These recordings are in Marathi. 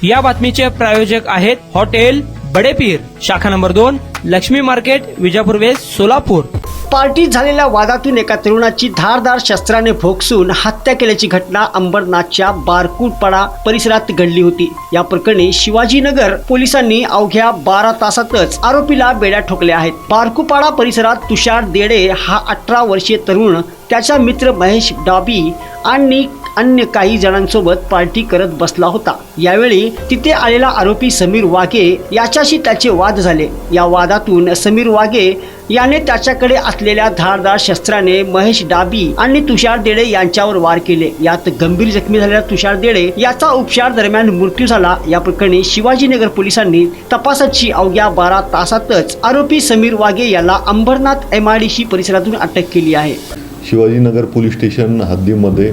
या बातमीचे प्रायोजक आहेत हॉटेल बडेपीर, शाखा number 2, Laxmi market, Vijapur west, Solapur. पार्टीत झालेल्या वादातून एका तरुणाची धारदार शस्त्राने भोगसून हत्या केल्याची घटना अंबरनाथच्या बारकुटपाडा परिसरात घडली होती। या प्रकरणी शिवाजीनगर पोलिसांनी अवघ्या 12 तासातच आरोपीला बेड्या ठोकल्या आहेत। बारकुटपाडा परिसरात तुषार देडे हा 18 वर्षीय तरुण त्याचा मित्र महेश डाबी आणि अन्य काही जणांसोबत पार्टी करत बसला होता। यावेळी तिथे आलेला आरोपी समीर वाघे याच्याशी त्याचे वाद झाले। या वादातून समीर वाघे याने त्याच्याकडे असलेल्या धारदार शस्त्राने महेश डाबी आणि तुषार देडे यांच्यावर वार केले। यात गंभीर जखमी झालेला तुषार देडे याचा उपचार दरम्यान मृत्यू झाला। या प्रकरणी शिवाजीनगर पोलिसांनी तपासाची अवघ्या 12 तासातच आरोपी समीर वाघे याला अंबरनाथ MIDC परिसरातून अटक केली आहे। शिवाजीनगर पोलीस स्टेशन हद्दीमध्ये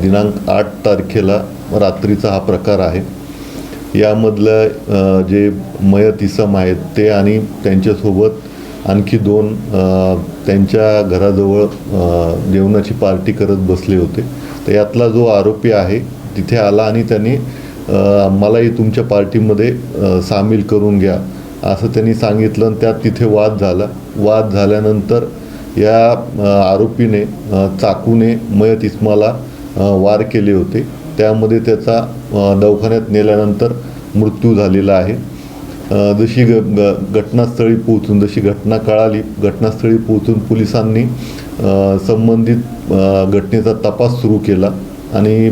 दिनांक 8 तारखेला रात्रीचा हा प्रकार आहे। यामधलं जे मयत इसम आहेत ते आणि त्यांच्यासोबत आणखी 2 त्यांच्या घराजवळ जेवणाची पार्टी करत बसले होते। तर यातला जो आरोपी आहे तिथे आला आणि त्याने मलाही तुमच्या पार्टीमध्ये सामील करून घ्या असं त्यांनी सांगितलं आणि त्यात तिथे वाद झाला। वाद झाल्यानंतर या आरोपीने चाकूने मयत इस्माला वार केले होते। त्यामध्ये त्याचा दवाखान्यात नेल्यानंतर मृत्यू झालेला आहे। जशी घटनास्थळी पोहोचून जशी घटना कळाली, घटनास्थळी पोहोचून पोलिसांनी संबंधित घटनेचा तपास सुरू केला आणि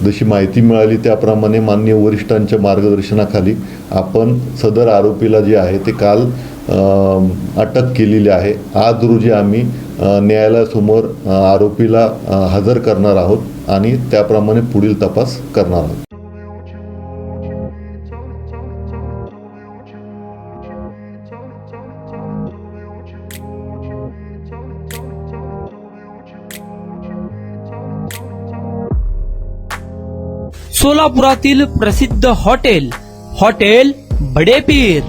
जशी माहिती मिळाली त्याप्रमाणे माननीय वरिष्ठांच्या मार्गदर्शनाखाली आपण सदर आरोपीला जे आहे ते काल अटक केलेली आहे। आज रोजी आम्ही न्यायालयासमोर आरोपीला हजर करणार आहोत आणि त्याप्रमाणे पुढील तपास करणार आहोत। सोलापुरातील प्रसिद्ध हॉटेल बडेपीर।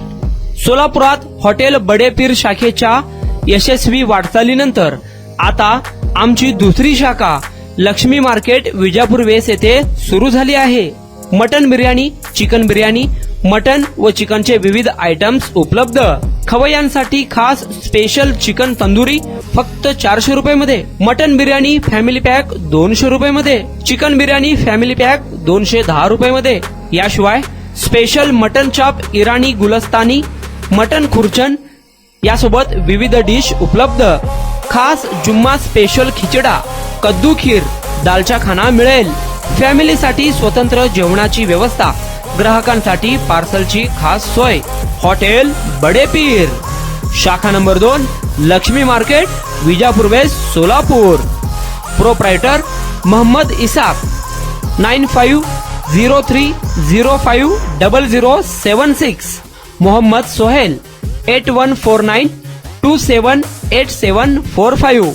सोलापुरात हॉटेल बडेपीर शाखेच्या यशस्वी वाटचालीनंतर आता आमची दुसरी शाखा लक्ष्मी मार्केट, विजापूर वेस्ट येथे सुरू झाली आहे। Mutton biryani, chicken biryani, mutton व चिकनचे विविध आयटम्स उपलब्ध। खवय्यांसाठी खास स्पेशल चिकन तंदुरी फक्त 400 रुपये मध्ये, मटन बिर्याणी फॅमिली पॅक 200 रुपये मध्ये, चिकन बिर्याणी फॅमिली पॅक 210 रुपये मध्ये। याशिवाय special mutton chop, Irani Gulastani, mutton khurchan यासोबत विविध डिश उपलब्ध। खास जुम्मा स्पेशल खिचडा, कद्दू खीर, दालचा खाना मिळेल। फॅमिलीसाठी स्वतंत्र जेवणाची व्यवस्था, ग्राहकांसाठी पार्सलची खास सोय। हॉटेल बडेपीर, शाखा number 2, Laxmi market, Vijapur west, Solapur. Proprietor Mohammed Isaq, 9503050076। Mohammed Sohail, 8149278745।